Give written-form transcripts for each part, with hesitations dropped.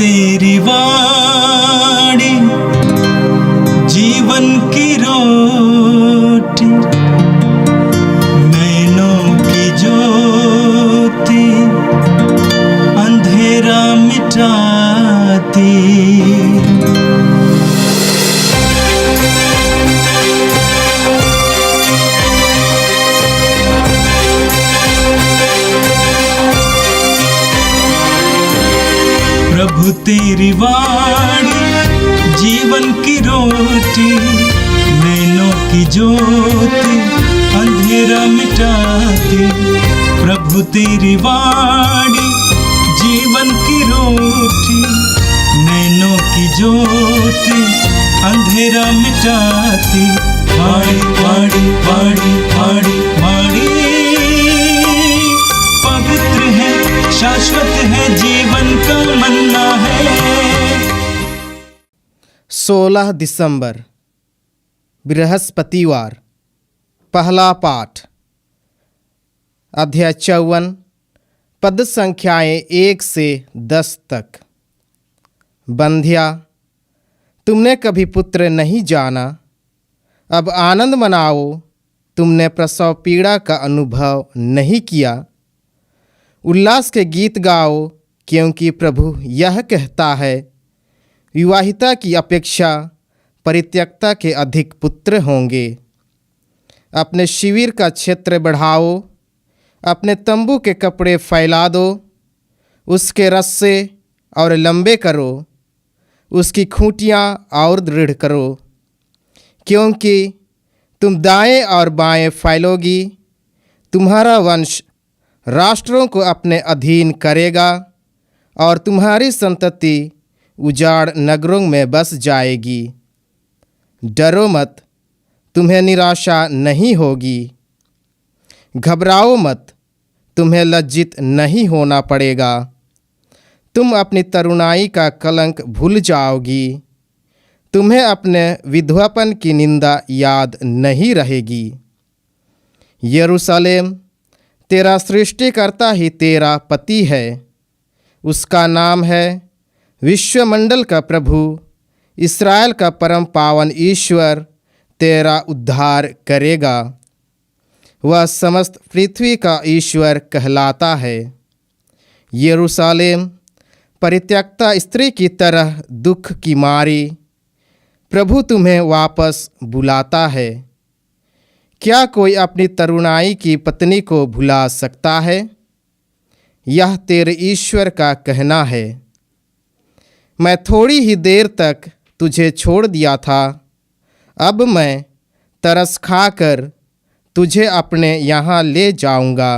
तेरी वाणी जीवन की रोटी, नैनों की ज्योति अंधेरा मिटाती। प्रभु तेरी वाणी जीवन की रोटी, नैनों की ज्योति अंधेरा मिटाती। प्रभु तेरी वाणी जीवन की रोटी, नैनों की ज्योति अंधेरा मिटाती। वाणी वाणी वाणी वाणी वाणी पवित्र है, शाश्वत है, जीवन का मन्ना है। 16 दिसंबर बृहस्पतिवार। पहला पाठ अध्याय 54 पद संख्याएं 1 से 10 तक। बंध्या, तुमने कभी पुत्र नहीं जाना, अब आनंद मनाओ, तुमने प्रसव पीड़ा का अनुभव नहीं किया। उल्लास के गीत गाओ, क्योंकि प्रभु यह कहता है, विवाहिता की अपेक्षा परित्यक्ता के अधिक पुत्र होंगे। अपने शिविर का क्षेत्र बढ़ाओ, अपने तंबू के कपड़े फैला दो, उसके रस्से और लंबे करो, उसकी खूंटियाँ और दृढ़ करो, क्योंकि तुम दाएं और बाएं फैलोगी। तुम्हारा वंश राष्ट्रों को अपने अधीन करेगा और तुम्हारी संतति उजाड़ नगरों में बस जाएगी। डरो मत, तुम्हें निराशा नहीं होगी। घबराओ मत, तुम्हें लज्जित नहीं होना पड़ेगा। तुम अपनी तरुणाई का कलंक भूल जाओगी। तुम्हें अपने विधवापन की निंदा याद नहीं रहेगी। यरूशलेम, तेरा सृष्टिकर्ता ही तेरा पति है। उसका नाम है विश्वमंडल का प्रभु, इस्राएल का परम पावन ईश्वर तेरा उद्धार करेगा। वह समस्त पृथ्वी का ईश्वर कहलाता है। यरूशलेम, परित्यक्ता स्त्री की तरह दुख की मारी, प्रभु तुम्हें वापस बुलाता है। क्या कोई अपनी तरुणाई की पत्नी को भुला सकता है? यह तेरे ईश्वर का कहना है। मैं थोड़ी ही देर तक तुझे छोड़ दिया था, अब मैं तरस खाकर तुझे अपने यहाँ ले जाऊँगा।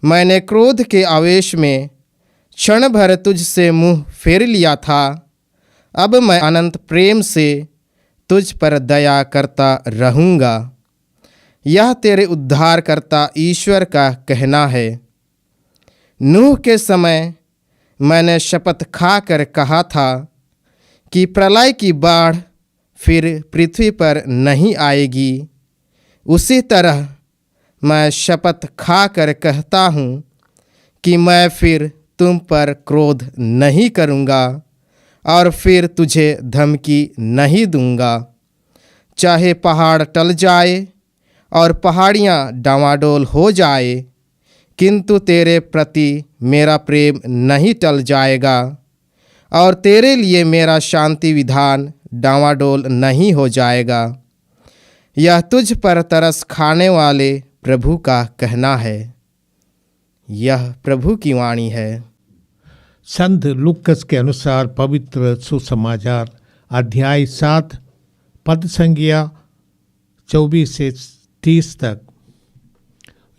मैंने क्रोध के आवेश में क्षण भर तुझसे मुँह फेर लिया था, अब मैं अनंत प्रेम से तुझ पर दया करता रहूँगा। यह तेरे उद्धारकर्ता ईश्वर का कहना है। नूह के समय मैंने शपथ खाकर कहा था कि प्रलय की बाढ़ फिर पृथ्वी पर नहीं आएगी। उसी तरह मैं शपथ खाकर कहता हूँ कि मैं फिर तुम पर क्रोध नहीं करूँगा और फिर तुझे धमकी नहीं दूँगा। चाहे पहाड़ टल जाए और पहाड़ियाँ डामाडोल हो जाए, किंतु तेरे प्रति मेरा प्रेम नहीं टल जाएगा और तेरे लिए मेरा शांति विधान डामाडोल नहीं हो जाएगा। यह तुझ पर तरस खाने वाले प्रभु का कहना है। यह प्रभु की वाणी है। संत लूकस के अनुसार पवित्र सुसमाचार अध्याय 7 पद संज्ञा 24 से 30 तक।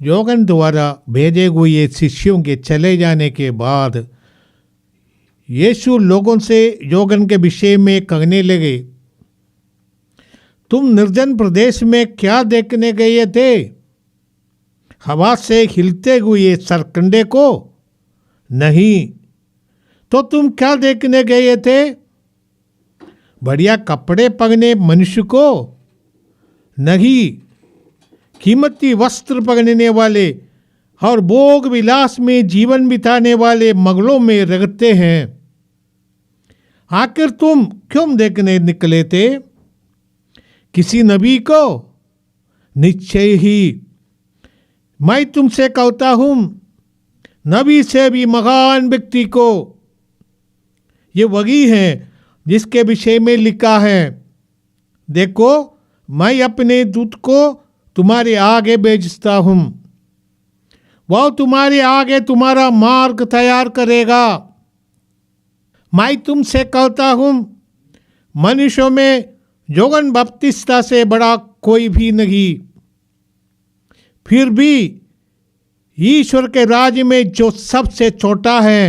योगन द्वारा भेजे हुए शिष्यों के चले जाने के बाद यीशु लोगों से योगन के विषय में कहने लगे, तुम निर्जन प्रदेश में क्या देखने गए थे? हवा से हिलते हुए सरकंडे को? नहीं। तो तुम क्या देखने गए थे? बढ़िया कपड़े पहने मनुष्य को? नहीं। कीमती वस्त्र पहनने वाले और भोग विलास में जीवन बिताने वाले मगलों में रगड़ते हैं। आखिर तुम क्यों देखने निकले थे? किसी नबी को? निश्चय ही मैं तुमसे कहता हूं, नबी से भी महान व्यक्ति को। ये वही है जिसके विषय में लिखा है, देखो मैं अपने दूत को तुम्हारे आगे भेजता हूं, वह तुम्हारे आगे तुम्हारा मार्ग तैयार करेगा। मैं तुमसे कहता हूं, मनुष्यों में योहन्ना बपतिस्ता से बड़ा कोई भी नहीं, फिर भी ईश्वर के राज्य में जो सबसे छोटा है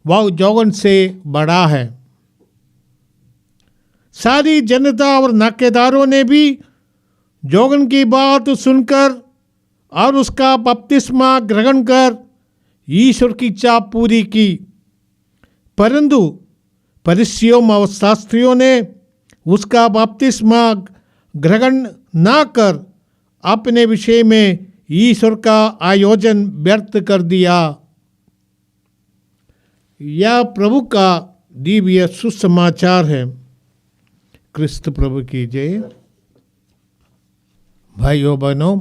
वह योहन्ना से बड़ा है। सारी जनता और नाकेदारों ने भी योहन्ना की बात सुनकर और उसका बपतिस्मा ग्रहण कर ईश्वर की इच्छा पूरी की, परंतु फरीसियों और शास्त्रियों ने उसका बपतिस्मा ग्रहण न कर अपने विषय में ईश्वर का आयोजन व्यर्थ कर दिया। यह प्रभु का दिव्य सुसमाचार है। क्रिस्त प्रभु की जय। भाइयों बहनों,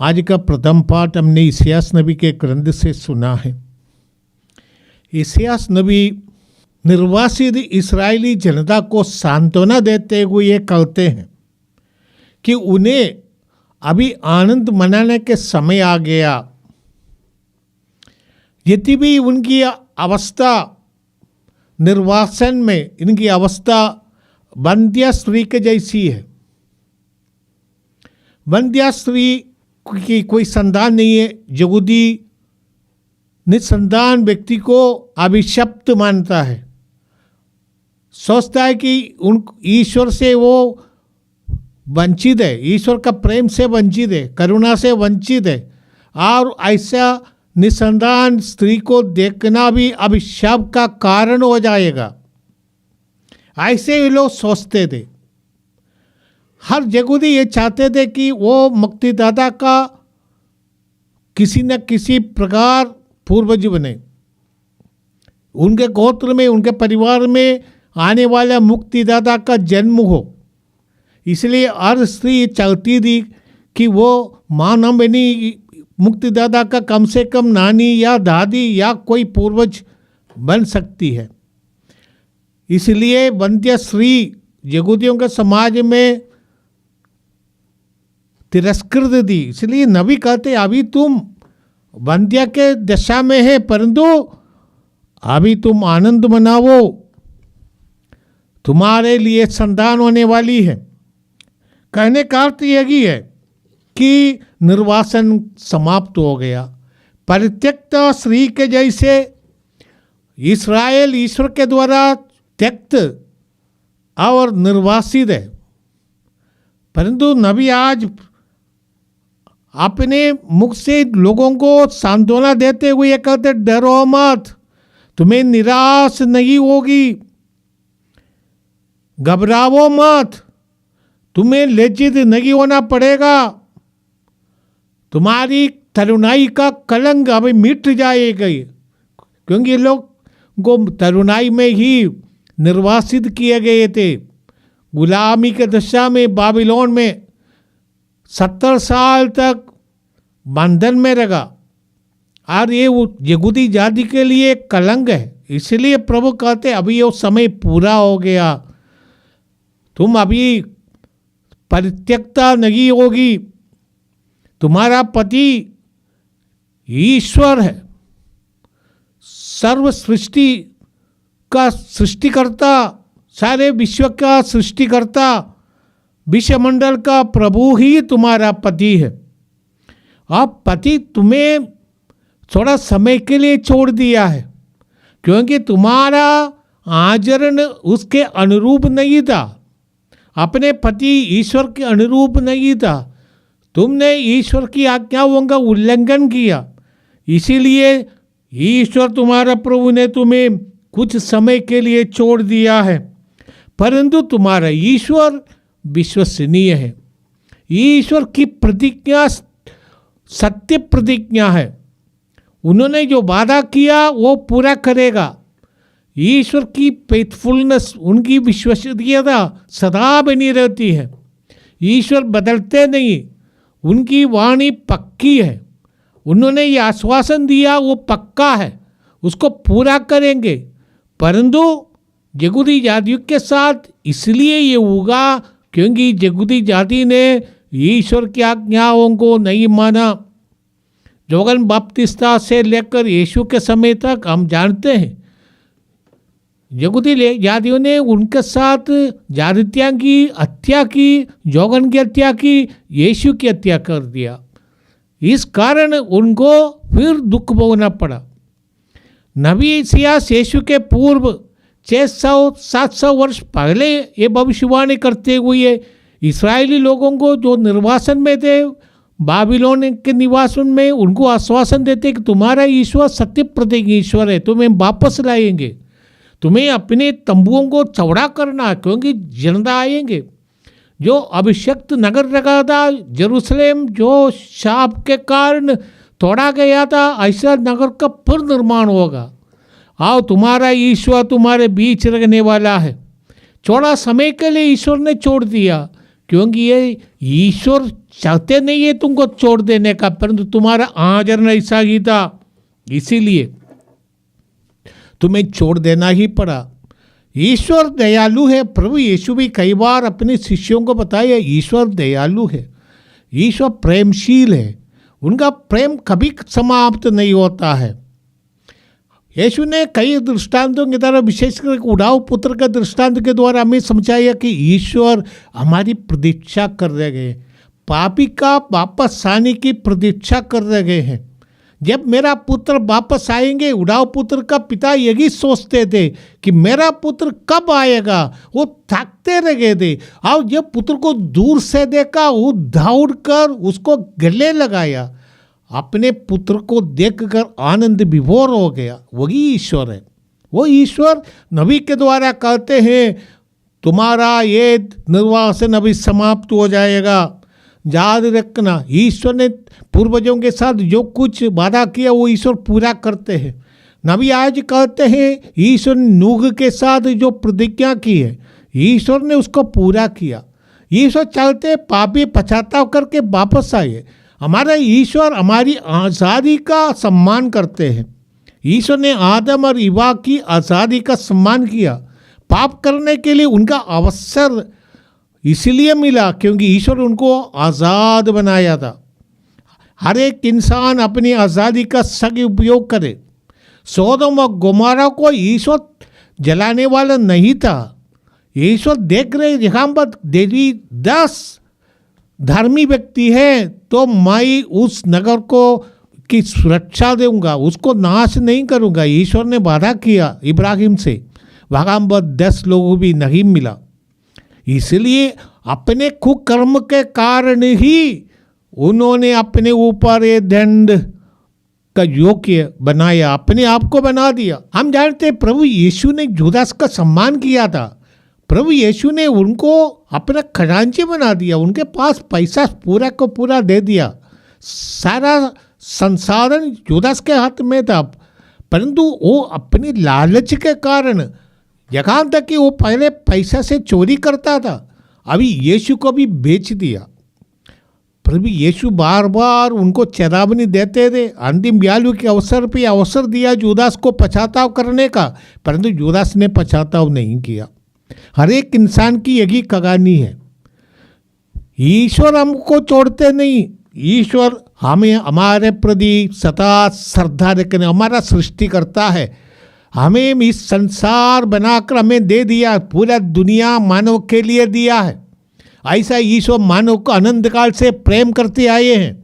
आज का प्रथम पाठ हमने इसायास नबी के ग्रंथ से सुना है। इसायास नबी निर्वासित इस्राएली जनता को सांत्वना देते हुए ये कहते हैं कि उन्हें अभी आनंद मनाने के समय आ गया। यदि भी उनकी अवस्था निर्वासन में, इनकी अवस्था बंध्या स्त्री के जैसी है। बंध्या स्त्री की कोई संतान नहीं है। यहूदी निसंतान व्यक्ति को अभिशप्त मानता है, सोचता है कि उन ईश्वर से वो वंचित है, ईश्वर का प्रेम से वंचित है, करुणा से वंचित है, और ऐसा निसंतान स्त्री को देखना भी अभिशाप का कारण हो जाएगा। ऐसे ही लोग सोचते थे। हर यहूदी ये चाहते थे कि वो मुक्तिदाता का किसी न किसी प्रकार पूर्वज बने, उनके गोत्र में, उनके परिवार में आने वाला मुक्तिदाता का जन्म हो। इसलिए हर स्त्री चाहती थी कि वो माँ न बनी मुक्तिदाता का कम से कम नानी या दादी या कोई पूर्वज बन सकती है। इसलिए वंध्य स्त्री यहूदियों के समाज में तिरस्कृत थी। इसलिए नबी कहते अभी तुम वंध्य के दशा में है, परंतु अभी तुम आनंद मनाओ, तुम्हारे लिए संतान होने वाली है। कहने का अर्थ यही है कि निर्वासन समाप्त हो गया। परित्यक्त स्त्री के जैसे इस्राएल ईश्वर के द्वारा त्यक्त और निर्वासित है, परंतु नबी आज अपने मुख से लोगों को सांत्वना देते हुए ये कहते, डरो मत, तुम्हें निराश नहीं होगी, घबराओ मत, तुम्हें लज्जित नहीं होना पड़ेगा, तुम्हारी तरुणाई का कलंक अभी मिट जाएगा। क्योंकि ये लोग को तरुणाई में ही निर्वासित किए गए थे। गुलामी के दशा में बाबिलोन में 70 साल तक बंधन में रहा, और ये यहूदी जाति के लिए कलंक है। इसलिए प्रभु कहते अभी ये समय पूरा हो गया, तुम अभी परित्यक्ता नहीं होगी, तुम्हारा पति ईश्वर है, सर्व सृष्टि का सृष्टिकर्ता, सारे विश्व का सृष्टिकर्ता, विश्वमंडल का प्रभु ही तुम्हारा पति है। अब पति तुम्हें थोड़ा समय के लिए छोड़ दिया है, क्योंकि तुम्हारा आचरण उसके अनुरूप नहीं था, अपने पति ईश्वर के अनुरूप नहीं था, तुमने ईश्वर की आज्ञाओं का उल्लंघन किया। इसीलिए ईश्वर तुम्हारा प्रभु ने तुम्हें कुछ समय के लिए छोड़ दिया है, परंतु तुम्हारा ईश्वर विश्वसनीय है। ईश्वर की प्रतिज्ञा सत्य प्रतिज्ञा है, उन्होंने जो वादा किया वो पूरा करेगा। ईश्वर की फेथफुलनेस, उनकी विश्वसनीयता सदा बनी रहती है। ईश्वर बदलते नहीं, उनकी वाणी पक्की है। उन्होंने ये आश्वासन दिया वो पक्का है, उसको पूरा करेंगे। परंतु यहूदी जातियों के साथ इसलिए ये होगा क्योंकि यहूदी जाति ने ईश्वर की आज्ञाओं को नहीं माना। योहन्ना बपतिस्मा से लेकर यीशु के समय तक हम जानते हैं यहूदी जातियों ने उनके साथ जातियाँ की हत्या की, योहन्ना की हत्या की, यीशु की हत्या कर दिया। इस कारण उनको फिर दुख भोगना पड़ा। नबी इसायास यीशु के पूर्व 600-700 वर्ष पहले ये भविष्यवाणी करते हुए इस्राएली लोगों को जो निर्वासन में थे, बाबिलोन के निवासन में, उनको आश्वासन देते कि तुम्हारा ईश्वर सत्य प्रतीक ईश्वर है, तुम्हें वापस लाएंगे, तुम्हें अपने तंबुओं को चौड़ा करना क्योंकि जिंदा आएंगे। जो अभिषक्त नगर रखा था यरूशलेम, जो शाप के कारण तोड़ा गया था, ऐसा नगर का फिर निर्माण होगा। आओ, तुम्हारा ईश्वर तुम्हारे बीच रहने वाला है। थोड़ा समय के लिए ईश्वर ने छोड़ दिया क्योंकि ये ईश्वर चाहते नहीं है तुमको छोड़ देने का, परंतु तुम्हारा आचरण ऐसा ही था, इसीलिए तुम्हें छोड़ देना ही पड़ा। ईश्वर दयालु है। प्रभु यीशु भी कई बार अपने शिष्यों को बताया ईश्वर दयालु है, ईश्वर प्रेमशील है, उनका प्रेम कभी समाप्त नहीं होता है। यीशु ने कई दृष्टांतों के द्वारा, विशेषकर उड़ाऊ पुत्र का दृष्टांत के द्वारा हमें समझाया कि ईश्वर हमारी प्रतीक्षा कर रहे हैं, पापी का वापस आने की प्रतीक्षा कर रहे हैं। जब मेरा पुत्र वापस आएंगे, उड़ाऊ पुत्र का पिता यही सोचते थे कि मेरा पुत्र कब आएगा, वो थकते रह थे। और जब पुत्र को दूर से देखा, वो दौड़कर उसको गले लगाया, अपने पुत्र को देखकर आनंद विभोर हो गया। वही ईश्वर है। वो ईश्वर नबी के द्वारा कहते हैं तुम्हारा ये निर्वासन अभी समाप्त हो जाएगा। याद रखना, ईश्वर ने पूर्वजों के साथ जो कुछ वादा किया वो ईश्वर पूरा करते हैं। नबी आज कहते हैं ईश्वर ने नूह के साथ जो प्रतिज्ञा की है, ईश्वर ने उसको पूरा किया। ईश्वर चाहते पापी पश्चाताप करके वापस आए। हमारा ईश्वर हमारी आज़ादी का सम्मान करते हैं। ईश्वर ने आदम और इवा की आज़ादी का सम्मान किया। पाप करने के लिए उनका अवसर इसलिए मिला क्योंकि ईश्वर उनको आज़ाद बनाया था। हर एक इंसान अपनी आज़ादी का सही उपयोग करे। सोदोम और गोमोरा को ईश्वर जलाने वाला नहीं था। ईश्वर देख रहे, यहाँ पर देवी 10 धर्मी व्यक्ति है तो मैं उस नगर को की सुरक्षा दूंगा, उसको नाश नहीं करूंगा। ईश्वर ने वादा किया इब्राहिम से, वहाँ पर 10 लोगों भी नहीं मिला। इसलिए अपने कुकर्म के कारण ही उन्होंने अपने ऊपर ये दंड का योग्य बनाया, अपने आप को बना दिया। हम जानते हैं प्रभु यीशु ने जुदास का सम्मान किया था। प्रभु यीशु ने उनको अपना खजांची बना दिया, उनके पास पैसा पूरा को पूरा दे दिया, सारा संसाधन जुदास के हाथ में था। परंतु वो अपनी लालच के कारण, यहाँ तक कि वो पहले पैसा से चोरी करता था, अभी यीशु को भी बेच दिया। प्रभु यीशु बार बार उनको चेतावनी देते थे। अंतिम ब्यालू के अवसर पे अवसर दिया जुदास को पश्चाताप करने का, परंतु जुदास ने पश्चाताप नहीं किया। हर एक इंसान की यही कहानी है। ईश्वर हमको छोड़ते नहीं। ईश्वर हमें हमारे प्रति सदा श्रद्धा रखने, हमारा सृष्टि करता है। हमें इस संसार बनाकर हमें दे दिया, पूरा दुनिया मानव के लिए दिया है। ऐसा ईश्वर मानव को अनंत काल से प्रेम करते आए हैं।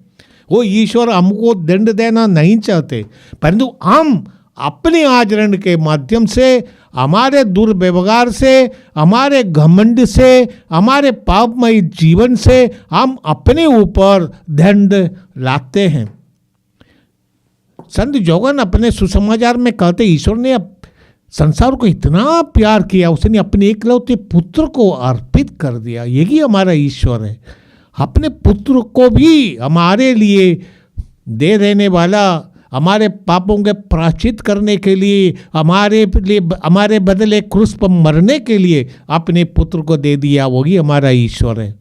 वो ईश्वर हमको दंड देना नहीं चाहते, परंतु हम अपने आचरण के माध्यम से, हमारे दुर्व्यवहार से, हमारे घमंड से, हमारे पापमय जीवन से हम अपने ऊपर दंड लाते हैं। संत जोगन अपने सुसमाचार में कहते ईश्वर ने संसार को इतना प्यार किया, उसने अपने एकलौते पुत्र को अर्पित कर दिया। यही हमारा ईश्वर है। अपने पुत्र को भी हमारे लिए दे देने वाला, हमारे पापों के प्रायश्चित करने के लिए, हमारे बदले क्रूस पर मरने के लिए अपने पुत्र को दे दिया। वही हमारा ईश्वर है,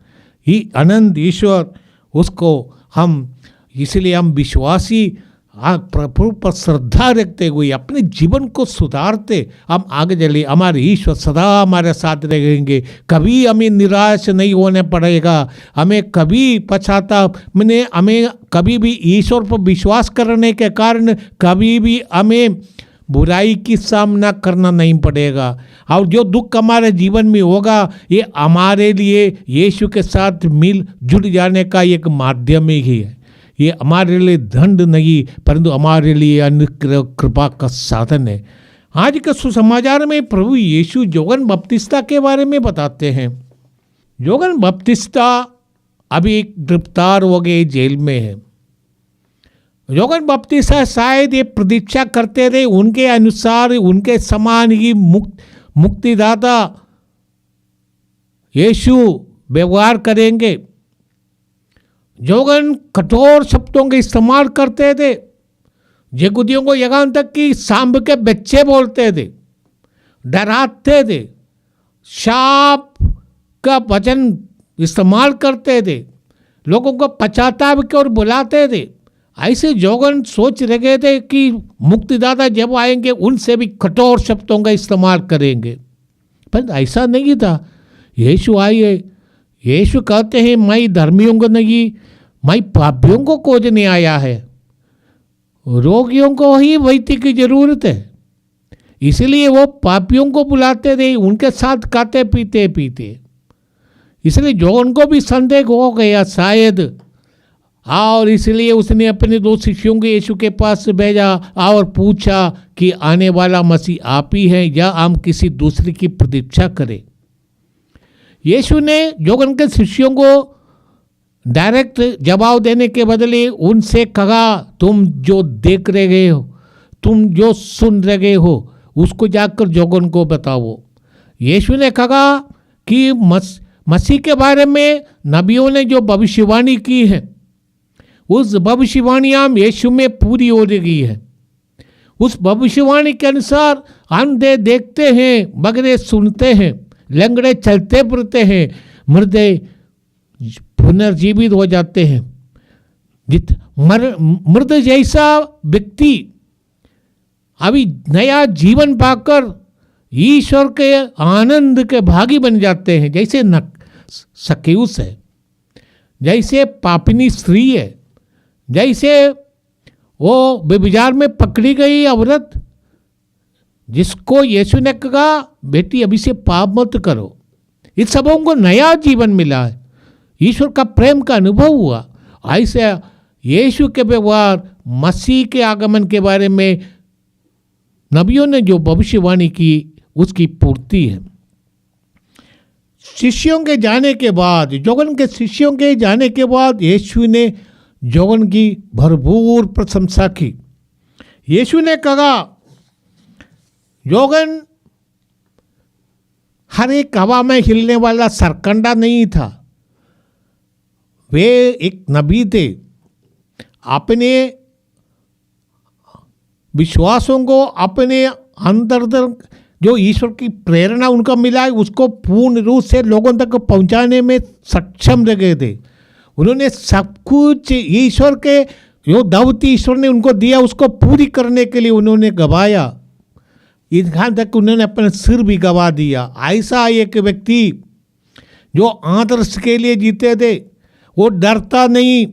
ही अनंत ईश्वर। उसको हम, इसलिए हम विश्वासी प्रभु पर श्रद्धा रखते हुए अपने जीवन को सुधारते हम आगे चले। हमारे ईश्वर सदा हमारे साथ रहेंगे, कभी हमें निराश नहीं होने पड़ेगा, हमें कभी पश्चाताप में, हमें कभी भी ईश्वर पर विश्वास करने के कारण कभी भी हमें बुराई की सामना करना नहीं पड़ेगा। और जो दुख हमारे जीवन में होगा ये हमारे लिए यीशु के साथ मिल जुड़ जाने का एक माध्यम ही है। ये हमारे लिए दंड नहीं परंतु हमारे लिए अनुग्रह कृपा का साधन है। आज के सुसमाचार में प्रभु यीशु योहन बपतिस्ता के बारे में बताते हैं। योहन बपतिस्ता अभी गिरफ्तार हो गए, जेल में है। योहन बपतिस्ता शायद ये प्रतीक्षा करते रहे उनके अनुसार, उनके समान ही मुक्तिदाता यीशु व्यवहार करेंगे। योहन कठोर शब्दों का इस्तेमाल करते थे, यहूदियों को यहाँ तक कि सांप के बच्चे बोलते थे, डराते थे, शाप का वचन इस्तेमाल करते थे, लोगों को पश्चाताप की ओर बुलाते थे। ऐसे योहन सोच रहे थे कि मुक्तिदाता जब आएंगे उनसे भी कठोर शब्दों का इस्तेमाल करेंगे, पर ऐसा नहीं था। यीशु आए, यीशु कहते हैं मैं धर्मियों को नहीं, मैं पापियों को खोजने आया है, रोगियों को ही वैद्य की जरूरत है। इसलिए वो पापियों को बुलाते थे, उनके साथ खाते पीते। इसलिए योहन को भी संदेह हो गया शायद, और इसलिए उसने अपने 2 शिष्यों को यीशु के पास भेजा और पूछा कि आने वाला मसीह आप ही हैं या हम किसी दूसरे की प्रतीक्षा करें। यीशु ने योहन के शिष्यों को डायरेक्ट जवाब देने के बदले उनसे कहा, तुम जो देख रहे हो, तुम जो सुन रहे हो, उसको जाकर योहन को बताओ। यीशु ने कहा कि मसीह के बारे में नबियों ने जो भविष्यवाणी की है, उस भविष्यवाणियाँ यीशु में पूरी हो रही है। उस भविष्यवाणी के अनुसार अंधे देखते हैं, बगरे सुनते हैं, लंगड़े चलते फिरते हैं, मुर्दे पुनर्जीवित हो जाते हैं। मृत जैसा व्यक्ति अभी नया जीवन पाकर ईश्वर के आनंद के भागी बन जाते हैं। जैसे सक्केउस है, जैसे पापिनी स्त्री है, जैसे वो व्यभिचार में पकड़ी गई औरत जिसको यीशु ने कहा बेटी अभी से पाप मत करो। इस सबों को नया जीवन मिला है, ईश्वर का प्रेम का अनुभव हुआ। ऐसे यीशु के व्यवहार, मसीह के आगमन के बारे में नबियों ने जो भविष्यवाणी की उसकी पूर्ति है। शिष्यों के जाने के बाद, योहन के शिष्यों के जाने के बाद यीशु ने योहन की भरपूर प्रशंसा की। यीशु ने कहा योहन हर एक हवा में हिलने वाला सरकंडा नहीं था, वे एक नबी थे। अपने विश्वासों को, अपने अंदर जो ईश्वर की प्रेरणा उनका मिला है उसको पूर्ण रूप से लोगों तक पहुंचाने में सक्षम रहे थे। उन्होंने सब कुछ ईश्वर के जो दावत ईश्वर ने उनको दिया उसको पूरी करने के लिए उन्होंने गवाया। यहाँ तक उन्होंने अपना सिर भी गवा दिया। ऐसा एक व्यक्ति जो आदर्श के लिए जीते थे, वो डरता नहीं,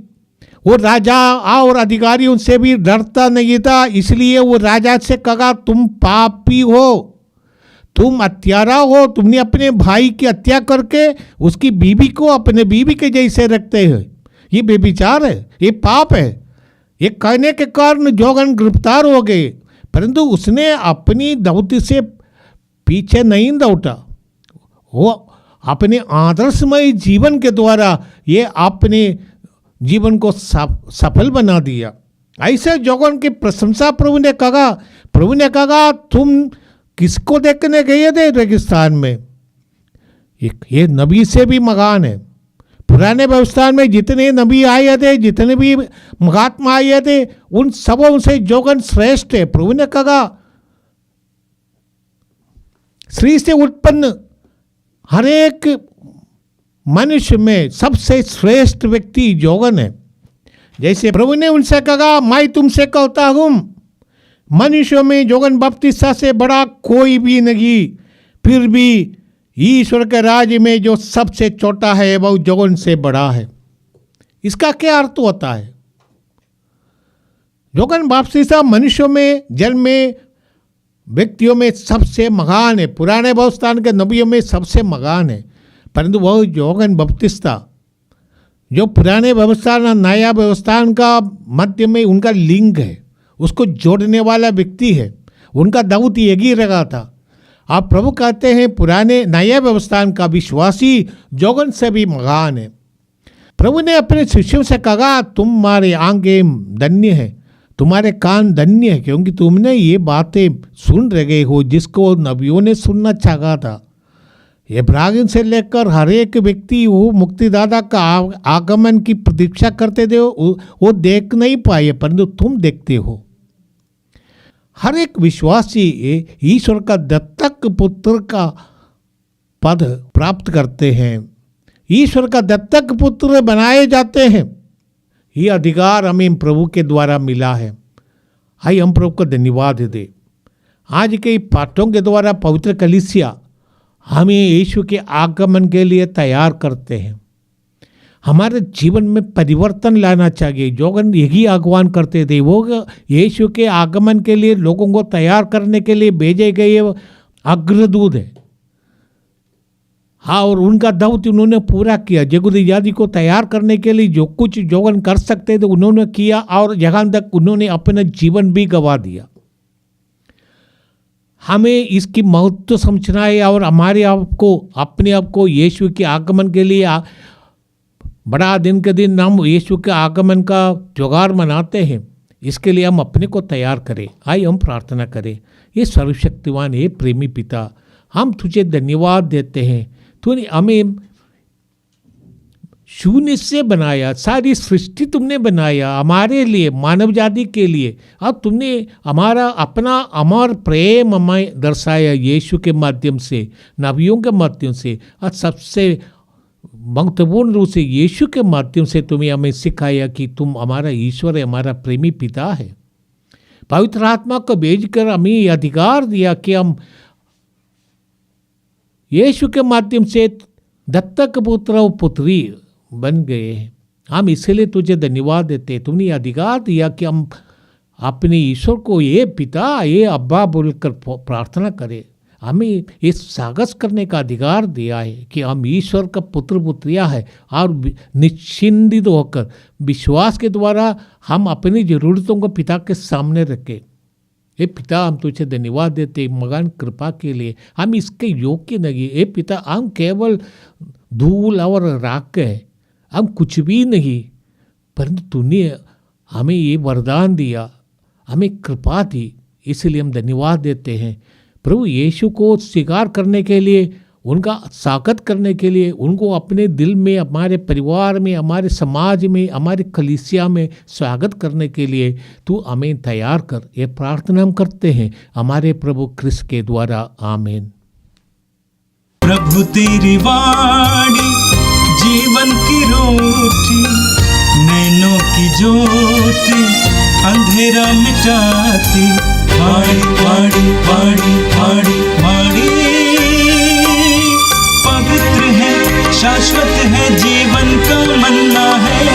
वो राजा और अधिकारियों से भी डरता नहीं था। इसलिए वो राजा से कहा तुम पापी हो, तुम हत्यारा हो, तुमने अपने भाई की हत्या करके उसकी बीवी को अपने बीवी के जैसे रखते हो, ये बेविचार है, ये पाप है। ये कहने के कारण योहन गिरफ्तार हो गए, परंतु उसने अपनी दाऊद से पीछे नहीं दौड़ा। वो अपने आदर्शमय जीवन के द्वारा ये अपने जीवन को सफल बना दिया। ऐसे योहन की प्रशंसा प्रभु ने कहा तुम किसको देखने गए थे रेगिस्तान में? ये नबी से भी महान है, पुराने व्यवस्था में जितने नबी आए थे, जितने भी महात्मा आए थे, उन सबों से जोगन श्रेष्ठ है। प्रभु ने कहा स्त्री से उत्पन्न हर एक मनुष्य में सबसे श्रेष्ठ व्यक्ति जोगन है। जैसे प्रभु ने उनसे कहा, मैं तुमसे कहता हूं मनुष्यों में जोगन बपतिस्मा से बड़ा कोई भी नहीं, फिर भी ईश्वर के राज्य में जो सबसे छोटा है वह जोगन से बड़ा है। इसका क्या अर्थ होता है? जोगन बपतिस्मा मनुष्यों में जन्मे व्यक्तियों में सबसे महान है, पुराने व्यवस्था के नबियों में सबसे महान है। परंतु वह जोगन बपतिस्मा जो पुराने व्यवस्था नया व्यवस्था का मध्य में उनका लिंग है, उसको जोड़ने वाला व्यक्ति है, उनका दाऊद एक ही रहा था। आप प्रभु कहते हैं पुराने नया व्यवस्था का विश्वासी जोगन से भी महान है। प्रभु ने अपने शिष्यों से कहा, तुम्हारे आंखें धन्य है, तुम्हारे कान धन्य है, क्योंकि तुमने ये बातें सुन रहे हो जिसको नबियों ने सुनना चाहा था। इब्राहिम से लेकर हर एक व्यक्ति वो मुक्तिदाता का आगमन की प्रतीक्षा करते थे, वो देख नहीं पाए, परंतु तुम देखते हो। हर एक विश्वासी ईश्वर का दत्तक पुत्र का पद प्राप्त करते हैं, ईश्वर का दत्तक पुत्र बनाए जाते हैं। ये अधिकार हमें प्रभु के द्वारा मिला है। आइए हम प्रभु को धन्यवाद दें। आज के पाठों के द्वारा पवित्र कलीसिया हमें यीशु के आगमन के लिए तैयार करते हैं। हमारे जीवन में परिवर्तन लाना चाहिए। जोगन यही आह्वान करते थे, वो यीशु के आगमन के लिए लोगों को तैयार करने के लिए भेजे गए अग्रदूत है। हाँ, और उनका दाऊद उन्होंने पूरा किया। जगुदियादी को तैयार करने के लिए जो कुछ जोगन कर सकते थे उन्होंने किया, और यहाँ तक उन्होंने अपना जीवन भी गंवा दिया। हमें इसकी महत्व समझना है और हमारे अपने आप को यीशु के आगमन के लिए बड़ा दिन के दिन हम यीशु के आगमन का जुगाड़ मनाते हैं। इसके लिए हम अपने को तैयार करें। आइए हम प्रार्थना करें। ये सर्वशक्तिवान है प्रेमी पिता, हम तुझे धन्यवाद देते हैं। तूने हमें शून्य से बनाया, सारी सृष्टि तुमने बनाया हमारे लिए, मानव जाति के लिए। अब तुमने हमारा अपना अमर प्रेम हमें दर्शाया यीशु के माध्यम से, नबियों के माध्यम से, और सबसे महत्वपूर्ण रूप से यीशु के माध्यम से तुम्हें हमें सिखाया कि तुम हमारा ईश्वर है, हमारा प्रेमी पिता है। पवित्र आत्मा को भेजकर हमें यह अधिकार दिया कि हम यीशु के माध्यम से दत्तक पुत्र और पुत्री बन गए हैं। हम इसलिए तुझे धन्यवाद देते। तुमने अधिकार दिया कि हम अपने ईश्वर को ये पिता, ये अब्बा बोलकर प्रार्थना करें। हमें इस साहस करने का अधिकार दिया है कि हम ईश्वर का पुत्र पुत्रियाँ हैं, और निश्चिंतित होकर विश्वास के द्वारा हम अपनी ज़रूरतों को पिता के सामने रखें। हे पिता, हम तुझे धन्यवाद देते मगान कृपा के लिए। हम इसके योग्य नहीं। हे पिता, हम केवल धूल और राख है, हम कुछ भी नहीं, परंतु तूने हमें ये वरदान दिया, हमें कृपा दी, इसलिए हम धन्यवाद देते हैं। प्रभु यीशु को स्वीकार करने के लिए, उनका स्वागत करने के लिए, उनको अपने दिल में, हमारे परिवार में, हमारे समाज में, हमारे कलीसिया में स्वागत करने के लिए तू हमें तैयार कर। ये प्रार्थना हम करते हैं हमारे प्रभु क्रिस्त के द्वारा, आमीन। प्रभु तेरी वाणी जीवन की रोटी, नैनों की ज्योति अंधेरा मिटाती। वाणी वाणी वाणी वाणी वाणी पवित्र है, शाश्वत है, जीवन का मन्ना है।